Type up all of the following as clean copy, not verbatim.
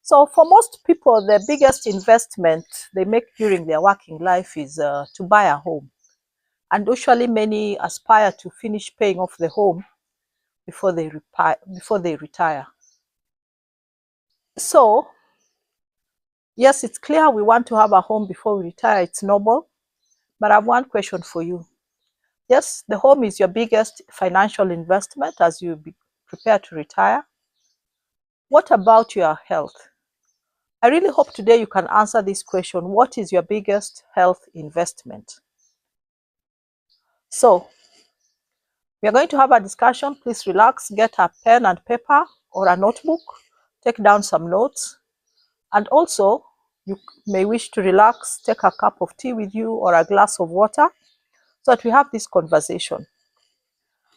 So for most people, the biggest investment they make during their working life is to buy a home. And usually many aspire to finish paying off the home before they retire. So yes, it's clear we want to have a home before we retire. It's noble. But I have one question for you. Yes, the home is your biggest financial investment as you prepare to retire. What about your health? I really hope today you can answer this question. What is your biggest health investment? So, we are going to have a discussion. Please relax, get a pen and paper or a notebook, take down some notes. And also, you may wish to relax, take a cup of tea with you or a glass of water so that we have this conversation.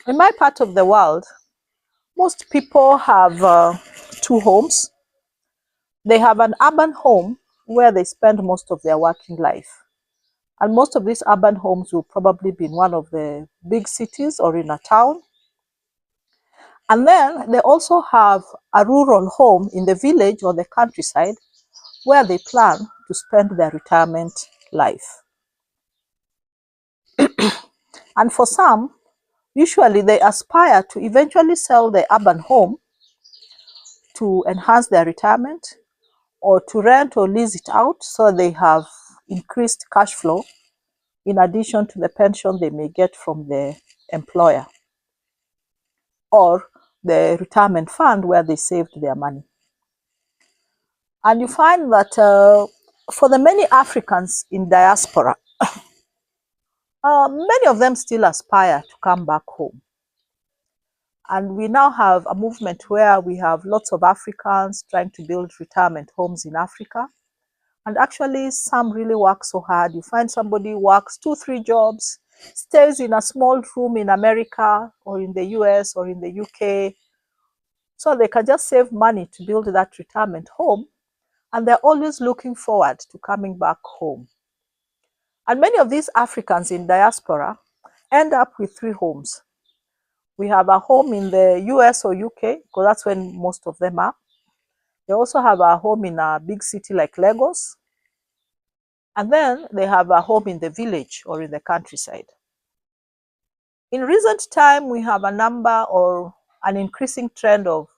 In my part of the world, most people have two homes. They have an urban home where they spend most of their working life. And most of these urban homes will probably be in one of the big cities or in a town. And then they also have a rural home in the village or the countryside where they plan to spend their retirement life. And for some, usually they aspire to eventually sell the urban home to enhance their retirement or to rent or lease it out so they have increased cash flow in addition to the pension they may get from the employer or the retirement fund where they saved their money. And you find that for the many Africans in diaspora, many of them still aspire to come back home. And we now have a movement where we have lots of Africans trying to build retirement homes in Africa. And actually, some really work so hard. You find somebody works 2-3 jobs, stays in a small room in America or in the US or in the UK, so they can just save money to build that retirement home. And they're always looking forward to coming back home. And many of these Africans in diaspora end up with 3 homes. We have a home in the US or UK, because that's when most of them are. They also have a home in a big city like Lagos. And then they have a home in the village or in the countryside. In recent time, we have a number or an increasing trend of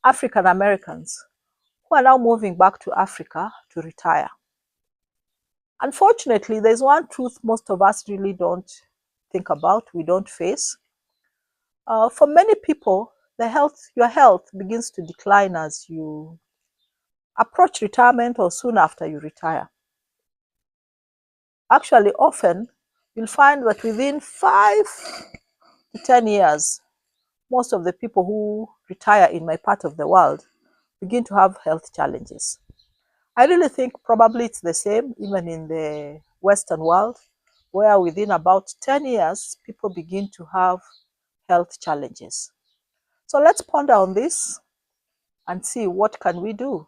African Americans who are now moving back to Africa to retire. Unfortunately, there's one truth most of us really don't think about, we don't face. For many people, your health begins to decline as you approach retirement or soon after you retire. Actually, often you'll find that within 5 to 10 years, most of the people who retire in my part of the world begin to have health challenges. I really think probably it's the same even in the Western world, where within about 10 years, people begin to have health challenges. So let's ponder on this and see what can we do.